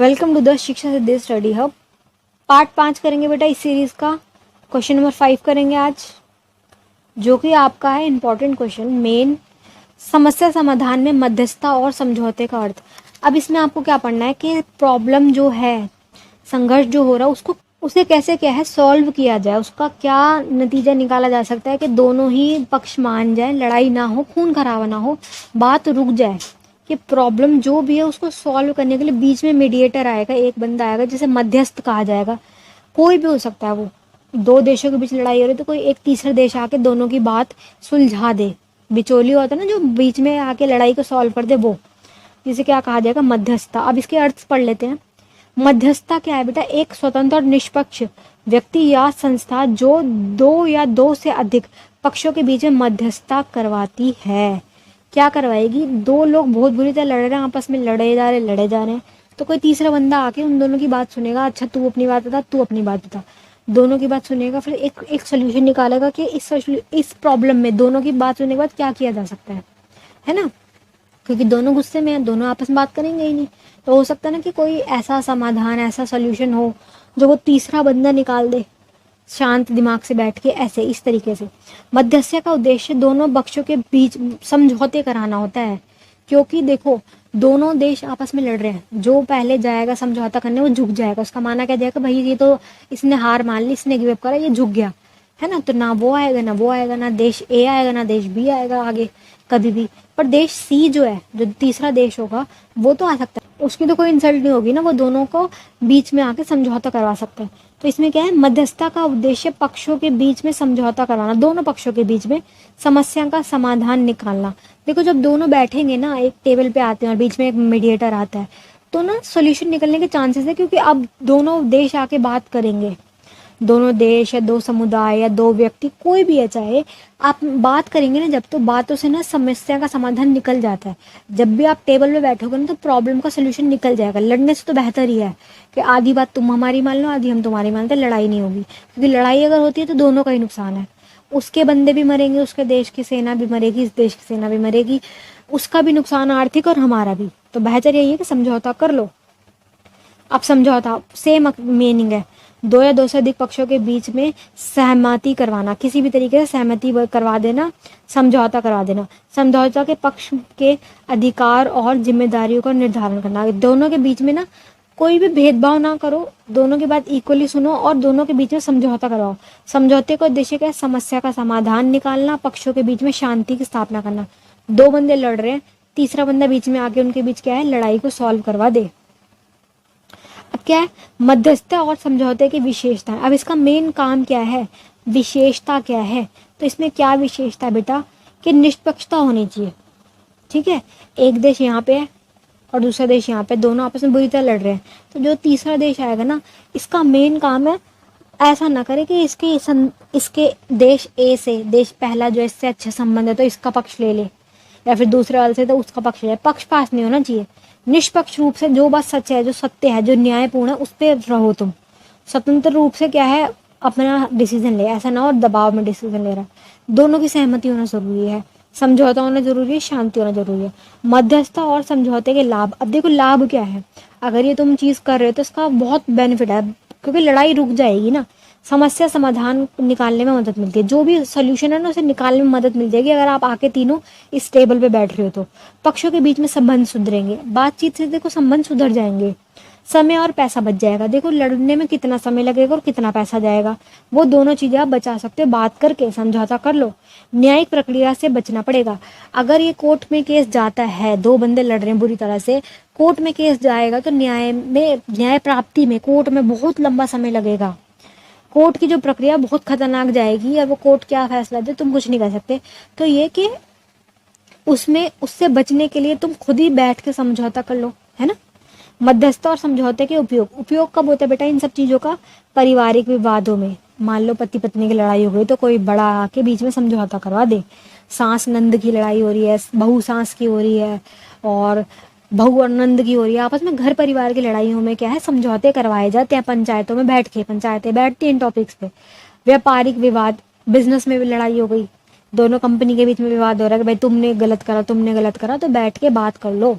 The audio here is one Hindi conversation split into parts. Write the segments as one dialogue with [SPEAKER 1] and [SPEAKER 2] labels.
[SPEAKER 1] वेलकम टू द शिक्षा सिद्धि स्टडी हब। पार्ट 5 करेंगे बेटा इस सीरीज का। क्वेश्चन नंबर 5 करेंगे आज, जो कि आपका है इंपॉर्टेंट क्वेश्चन। मेन समस्या समाधान में मध्यस्थता और समझौते का अर्थ। अब इसमें आपको क्या पढ़ना है कि प्रॉब्लम जो है, संघर्ष जो हो रहा है, उसे कैसे क्या है सॉल्व किया जाए, उसका क्या नतीजा निकाला जा सकता है कि दोनों ही पक्ष मान जाए, लड़ाई ना हो, खून खराबा ना हो, बात रुक जाए। कि प्रॉब्लम जो भी है उसको सॉल्व करने के लिए बीच में मीडिएटर आएगा, एक बंदा आएगा जिसे मध्यस्थ कहा जाएगा। कोई भी हो सकता है, वो दो देशों के बीच लड़ाई हो रही है तो कोई एक तीसरा देश आके दोनों की बात सुलझा दे। बिचौली होता है ना, जो बीच में आके लड़ाई को सॉल्व कर दे, वो जिसे क्या कहा जाएगा, मध्यस्थता। अब इसके अर्थ पढ़ लेते हैं। मध्यस्थता क्या है बेटा? एक स्वतंत्र और निष्पक्ष व्यक्ति या संस्था जो दो या दो से अधिक पक्षों के बीच में मध्यस्थता करवाती है। क्या करवाएगी? दो लोग बहुत बुरी तरह लड़ रहे हैं, आपस में लड़े जा रहे हैं, तो कोई तीसरा बंदा आके उन दोनों की बात सुनेगा। अच्छा, तू अपनी बात बता, तू अपनी बात बता, दोनों की बात सुनेगा, फिर एक सोल्यूशन निकालेगा कि इस प्रॉब्लम में दोनों की बात सुनने के बाद क्या किया जा सकता है ना? क्योंकि दोनों गुस्से में हैं, दोनों आपस में बात करेंगे ही नहीं। तो हो सकता है ना कि कोई ऐसा समाधान, ऐसा सोल्यूशन हो जो वो तीसरा बंदा निकाल दे शांत दिमाग से बैठ के, ऐसे इस तरीके से। मध्यस्थता का उद्देश्य दोनों पक्षों के बीच समझौते कराना होता है। क्योंकि देखो, दोनों देश आपस में लड़ रहे हैं, जो पहले जाएगा समझौता करने वो झुक जाएगा। उसका माना क्या जाएगा, भाई ये तो इसने हार मान ली, इसने गिव अप करा, ये झुक गया, है ना? तो ना वो आएगा, ना वो आएगा, ना देश ए आएगा, ना देश बी आएगा आगे कभी भी। पर देश सी जो है, जो तीसरा देश होगा, वो तो आ सकता है, उसकी तो कोई इंसल्ट नहीं होगी ना, वो दोनों को बीच में आके समझौता करवा सकता है। तो इसमें क्या है, मध्यस्थता का उद्देश्य पक्षों के बीच में समझौता करवाना, दोनों पक्षों के बीच में समस्या का समाधान निकालना। देखो, जब दोनों बैठेंगे ना, एक टेबल पे आते हैं और बीच में एक मीडिएटर आता है, तो ना सोल्यूशन निकलने के चांसेस है। क्योंकि अब दोनों देश आके बात करेंगे, दोनों देश या दो समुदाय या दो व्यक्ति, कोई भी है चाहे, आप बात करेंगे ना जब, तो बातों से ना समस्या का समाधान निकल जाता है। जब भी आप टेबल पे बैठोगे ना, तो प्रॉब्लम का सोल्यूशन निकल जाएगा। लड़ने से तो बेहतर ही है कि आधी बात तुम हमारी मान लो, आधी हम तुम्हारी मानते, लड़ाई नहीं होगी। क्योंकि लड़ाई अगर होती है तो दोनों का ही नुकसान है। उसके बंदे भी मरेंगे, उसके देश की सेना भी मरेगी, इस देश की सेना भी मरेगी, उसका भी नुकसान आर्थिक और हमारा भी। तो बेहतर यही है कि समझौता कर लो। अब समझौता सेम मीनिंग है, दो या दो से अधिक पक्षों के बीच में सहमति करवाना, किसी भी तरीके से सहमति करवा देना, समझौता करवा देना। समझौता के पक्ष के अधिकार और जिम्मेदारियों का निर्धारण करना। दोनों के बीच में ना कोई भी भेदभाव ना करो, दोनों की बात इक्वली सुनो और दोनों के बीच में समझौता करवाओ। समझौते का उद्देश्य क्या है? समस्या का समाधान निकालना, पक्षों के बीच में शांति की स्थापना करना। दो बंदे लड़ रहे हैं, तीसरा बंदा बीच में आके उनके बीच क्या है, लड़ाई को सॉल्व करवा दे। अब क्या है, मध्यस्थता और समझौते की विशेषता। अब इसका मेन काम क्या है, विशेषता क्या है? तो इसमें क्या विशेषता है बेटा, कि निष्पक्षता होनी चाहिए। ठीक है, एक देश यहाँ पे है और दूसरा देश यहाँ पे, दोनों आपस में बुरी तरह लड़ रहे हैं, तो जो तीसरा देश आएगा ना, इसका मेन काम है ऐसा ना करे कि इसके देश ए से, देश पहला जो इससे अच्छा संबंध है तो इसका पक्ष ले ले, या फिर दूसरे वाले से तो उसका पक्ष ले। पक्षपात नहीं होना चाहिए, निष्पक्ष रूप से जो बात सच है, जो सत्य है, जो न्यायपूर्ण है, उस पर रहो तुम। स्वतंत्र रूप से क्या है, अपना डिसीजन ले, ऐसा ना और दबाव में डिसीजन ले रहा है। दोनों की सहमति होना जरूरी है, समझौता होना जरूरी है, शांति होना जरूरी है। मध्यस्थता और समझौते के लाभ। अब देखो लाभ क्या है, अगर ये तुम चीज कर रहे हो तो इसका बहुत बेनिफिट है, क्योंकि लड़ाई रुक जाएगी ना, समस्या समाधान निकालने में मदद मिलती है, जो भी सोल्यूशन है ना उसे निकालने में मदद मिल जाएगी। अगर आप आके तीनों इस टेबल पे बैठ रहे हो तो पक्षों के बीच में संबंध सुधरेंगे, बातचीत से देखो संबंध सुधर जाएंगे, समय और पैसा बच जाएगा। देखो लड़ने में कितना समय लगेगा और कितना पैसा जाएगा, वो दोनों चीजें आप बचा सकते हो। बात करके समझौता कर लो। न्यायिक प्रक्रिया से बचना पड़ेगा। अगर ये कोर्ट में केस जाता है, दो बंदे लड़ रहे हैं बुरी तरह से, कोर्ट में केस जाएगा तो न्याय प्राप्ति में कोर्ट में बहुत लंबा समय लगेगा। कोर्ट की जो प्रक्रिया बहुत खतरनाक जाएगी, और वो कोर्ट क्या फैसला दे तुम कुछ नहीं कर सकते। तो ये कि उससे बचने के लिए तुम खुद ही बैठ के समझौता कर लो, है ना? मध्यस्थता और समझौते के उपयोग कब होता है बेटा? इन सब चीजों का पारिवारिक विवादों में। मान लो पति पत्नी की लड़ाई हो गई तो कोई बड़ा आके बीच में समझौता करवा दे। सास नंद की लड़ाई हो रही है, बहू सास की हो रही है, और बहू और नंद की हो रही है, आपस में घर परिवार की लड़ाइयों में क्या है, समझौते करवाए जाते हैं पंचायतों में बैठ के। पंचायतें बैठती हैं इन टॉपिक्स पे। व्यापारिक विवाद, बिजनेस में भी लड़ाई हो गई, दोनों कंपनी के बीच में विवाद हो रहा है कि भाई तुमने गलत करा, तुमने गलत करा, तो बैठ के बात कर लो।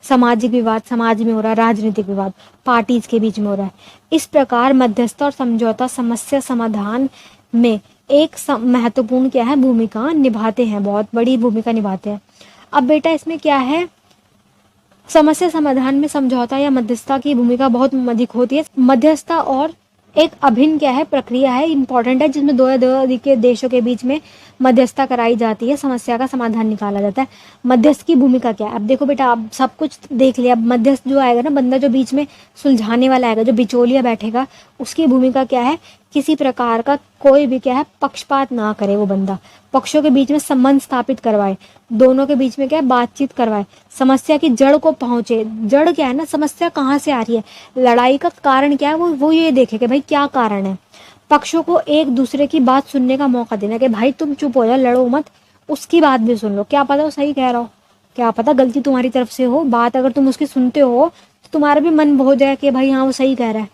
[SPEAKER 1] सामाजिक विवाद समाज में हो रहा है, राजनीतिक विवाद पार्टीज के बीच में हो रहा है। इस प्रकार मध्यस्थता और समझौता समस्या समाधान में एक महत्वपूर्ण क्या है भूमिका निभाते हैं, बहुत बड़ी भूमिका निभाते हैं। अब बेटा इसमें क्या है, समस्या समाधान में समझौता या मध्यस्थता की भूमिका बहुत अधिक होती है। मध्यस्थता और एक अभिन्न क्या है प्रक्रिया है, इंपॉर्टेंट है, जिसमें दो के देशों के बीच में मध्यस्थता कराई जाती है, समस्या का समाधान निकाला जाता है। मध्यस्थ की भूमिका क्या है, अब देखो बेटा आप सब कुछ देख लिया। अब मध्यस्थ जो आएगा ना, बंदा जो बीच में सुलझाने वाला आएगा, जो बिचौलिया बैठेगा, उसकी भूमिका क्या है, किसी प्रकार का कोई भी क्या है पक्षपात ना करे, वो बंदा पक्षों के बीच में संबंध स्थापित करवाए, दोनों के बीच में क्या है बातचीत करवाए, समस्या की जड़ को पहुंचे। जड़ क्या है ना, समस्या कहाँ से आ रही है, लड़ाई का कारण क्या है, वो ये देखे कि भाई क्या कारण है। पक्षों को एक दूसरे की बात सुनने का मौका देना कि भाई तुम चुप हो जाओ, लड़ो मत, उसकी बात भी सुन लो, क्या पता वो सही कह रहा हो, क्या पता गलती तुम्हारी तरफ से हो, बात अगर तुम उसकी सुनते हो तो तुम्हारा भी मन हो जाए कि भाई हाँ वो सही कह रहा है।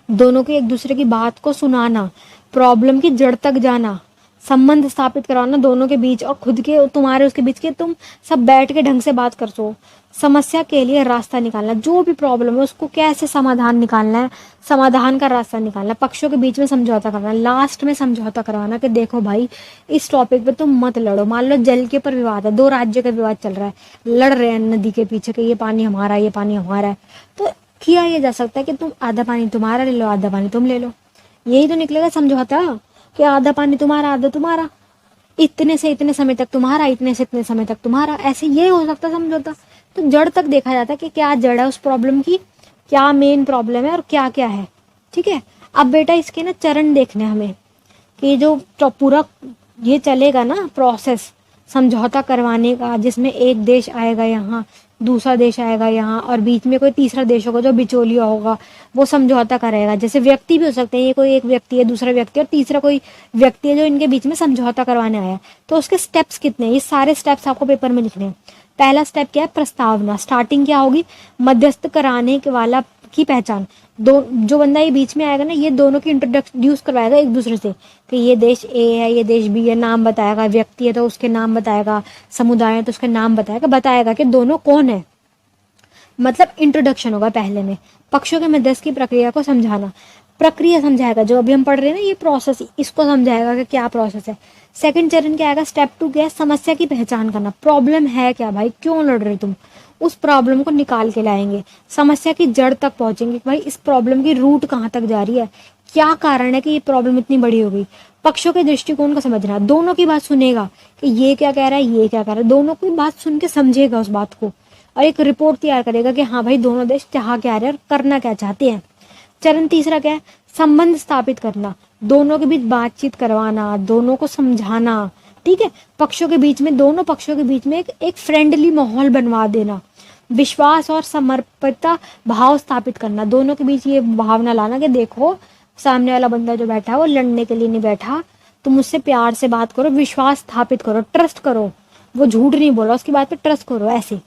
[SPEAKER 1] दोनों की एक दूसरे की बात को सुनाना, प्रॉब्लम की जड़ तक जाना, संबंध स्थापित करवाना दोनों के बीच और खुद के तुम्हारे उसके बीच के, तुम सब बैठ के ढंग से बात कर सो। समस्या के लिए रास्ता निकालना, जो भी प्रॉब्लम है उसको कैसे समाधान निकालना है, समाधान का रास्ता निकालना, पक्षों के बीच में समझौता करना, लास्ट में समझौता करवाना कि देखो भाई इस टॉपिक पे तुम मत लड़ो। मान लो जल के ऊपर विवाद है, दो राज्य का विवाद चल रहा है, लड़ रहे हैं नदी के पीछे कि ये पानी हमारा है, ये पानी हमारा है, तो किया ये जा सकता है कि तुम आधा पानी तुम्हारा ले लो, आधा पानी तुम ले लो, यही तो निकलेगा समझौता, कि आधा पानी तुम्हारा आधा तुम्हारा, इतने से इतने समय तक तुम्हारा, इतने से इतने समय तक तुम्हारा, ऐसे ये हो सकता समझौता। तो जड़ तक देखा जाता है कि क्या जड़ है उस प्रॉब्लम की, क्या मेन प्रॉब्लम है और क्या क्या है। ठीक है, अब बेटा इसके ना चरण देखने हमें कि जो पूरा ये चलेगा ना प्रोसेस समझौता करवाने का, जिसमें एक देश आएगा यहाँ, दूसरा देश आएगा यहाँ, और बीच में कोई तीसरा देश होगा जो बिचौलिया होगा, वो समझौता करेगा। जैसे व्यक्ति भी हो सकते हैं, ये कोई एक व्यक्ति है, दूसरा व्यक्ति और तीसरा कोई व्यक्ति है जो इनके बीच में समझौता करवाने आया है। तो उसके स्टेप्स कितने हैं, ये सारे स्टेप्स आपको पेपर में लिखने हैं। पहला स्टेप क्या है, प्रस्तावना, स्टार्टिंग क्या होगी, मध्यस्थ कराने के वाला की पहचान, दो जो बंदा ये बीच में आएगा ना, ये दोनों की इंट्रोड्यूस करवाएगा एक दूसरे से कि ये देश ए है, ये देश बी है, नाम बताएगा, व्यक्ति है तो उसके नाम बताएगा, समुदाय है तो उसके नाम बताएगा कि दोनों कौन है, मतलब इंट्रोडक्शन होगा पहले में। पक्षों के मध्यस्थ की प्रक्रिया को समझाना, प्रक्रिया समझाएगा, जो अभी हम पढ़ रहे हैं ना ये प्रोसेस, इसको समझाएगा कि क्या प्रोसेस है। सेकंड चरण क्या आएगा, स्टेप 2 क्या है, समस्या की पहचान करना, प्रॉब्लम है क्या भाई, क्यों लड़ रहे तुम, उस प्रॉब्लम को निकाल के लाएंगे, समस्या की जड़ तक पहुंचेंगे, भाई इस प्रॉब्लम की रूट कहाँ तक जा रही है, क्या कारण है कि ये प्रॉब्लम इतनी बड़ी हो गई। पक्षों के दृष्टिकोण को समझना, दोनों की बात सुनेगा कि ये क्या कह रहा है, ये क्या कह रहा है, दोनों की बात सुन के समझेगा उस बात को, और एक रिपोर्ट तैयार करेगा कि हाँ भाई दोनों देश चाह क्या रहे हैं और करना क्या चाहते हैं। चरण तीसरा क्या है, संबंध स्थापित करना, दोनों के बीच बातचीत करवाना, दोनों को समझाना। ठीक है, पक्षों के बीच में, दोनों पक्षों के बीच में एक फ्रेंडली माहौल बनवा देना, विश्वास और समर्पितता भाव स्थापित करना, दोनों के बीच ये भावना लाना कि देखो सामने वाला बंदा जो बैठा है वो लड़ने के लिए नहीं बैठा, तुम मुझसे प्यार से बात करो, विश्वास स्थापित करो, ट्रस्ट करो, वो झूठ नहीं बोला, उसकी बात पे ट्रस्ट करो, ऐसे।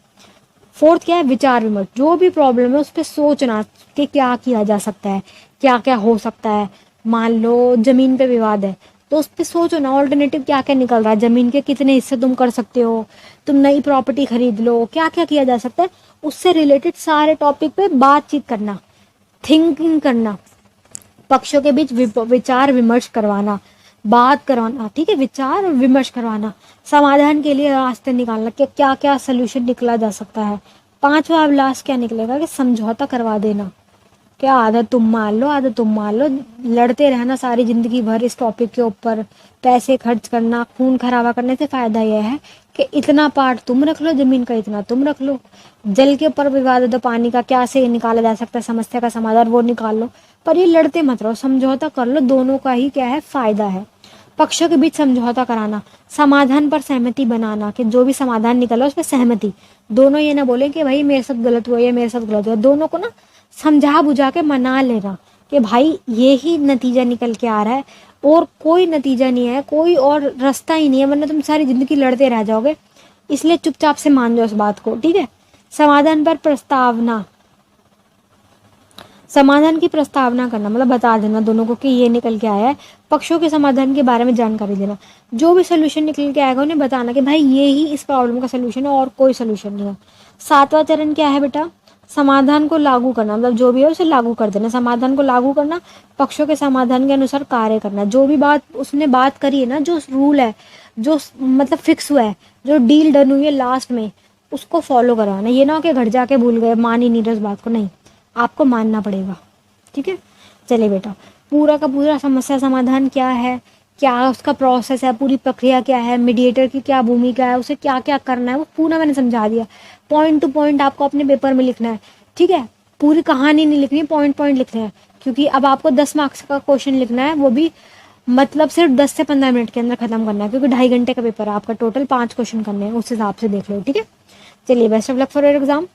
[SPEAKER 1] फोर्थ क्या है, विचार विमर्श, जो भी प्रॉब्लम है उस पर सोचना कि क्या किया जा सकता है, क्या क्या हो सकता है। मान लो जमीन पे विवाद है तो उस पर सोचो ना, ऑल्टरनेटिव क्या क्या निकल रहा है, जमीन के कितने हिस्से तुम कर सकते हो, तुम नई प्रॉपर्टी खरीद लो, क्या क्या किया जा सकता है, उससे रिलेटेड सारे टॉपिक पे बातचीत करना, थिंकिंग करना, पक्षों के बीच विचार विमर्श करवाना, बात करवाना। ठीक है, विचार विमर्श करवाना, समाधान के लिए रास्ते निकालना कि क्या क्या सोल्यूशन निकला जा सकता है। पांचवा अभिलाष क्या निकलेगा कि समझौता करवा देना, क्या आधा तुम मान लो आधा तुम मान लो, लड़ते रहना सारी जिंदगी भर इस टॉपिक के ऊपर, पैसे खर्च करना, खून खराबा करने से फायदा यह है कि इतना पार्ट तुम रख लो जमीन का, इतना तुम रख लो, जल के ऊपर विवाद है तो पानी का क्या से निकाला जा सकता है, समस्या का समाधान वो निकाल लो, पर ये लड़ते मत रहो, समझौता कर लो, दोनों का ही क्या है फायदा है। पक्षों के बीच समझौता कराना, समाधान पर सहमति बनाना कि जो भी समाधान निकला उस पर सहमति, दोनों ये ना बोले कि भाई मेरे साथ गलत हुआ या मेरे साथ गलत हुआ, दोनों को ना समझा बुझा के मना लेना कि भाई ये ही नतीजा निकल के आ रहा है और कोई नतीजा नहीं है, कोई और रास्ता ही नहीं है, वरना तुम सारी जिंदगी लड़ते रह जाओगे, इसलिए चुपचाप से मान जाओ इस बात को। ठीक है, समाधान पर प्रस्तावना, समाधान की प्रस्तावना करना मतलब बता देना दोनों को कि ये निकल के आया है। पक्षों के समाधान के बारे में जानकारी देना। जो भी सोल्यूशन निकल के आएगा उन्हें बताना कि भाई ये ही इस प्रॉब्लम का सोल्यूशन है और कोई सोल्यूशन नहीं है। 7वां चरण क्या है बेटा? समाधान को लागू करना, मतलब जो भी है उसे लागू कर देना। समाधान को लागू करना, पक्षों के समाधान के अनुसार कार्य करना। जो भी बात उसने बात करी है ना, जो रूल है, जो मतलब फिक्स हुआ है, जो डील डन हुई है लास्ट में, उसको फॉलो करवाना। ये ना हो कि घर जाके भूल गए, मान ही नहीं रहे उस बात को, नहीं, आपको मानना पड़ेगा। ठीक है, चलिए बेटा, पूरा का पूरा समस्या समाधान क्या है, क्या उसका प्रोसेस है, पूरी प्रक्रिया क्या है, मीडिएटर की क्या भूमिका है, उसे क्या क्या करना है, वो पूरा मैंने समझा दिया। पॉइंट टू पॉइंट आपको अपने पेपर में लिखना है। ठीक है, पूरी कहानी नहीं लिखनी, पॉइंट पॉइंट लिखना है, क्योंकि अब आपको 10 मार्क्स का क्वेश्चन लिखना है, वो भी मतलब सिर्फ 10 से 15 मिनट के अंदर खत्म करना है, क्योंकि 2.5 घंटे का पेपर है आपका। टोटल 5 क्वेश्चन करने हैं, उस हिसाब से देख लो। ठीक है, चलिए, best of luck for your exam.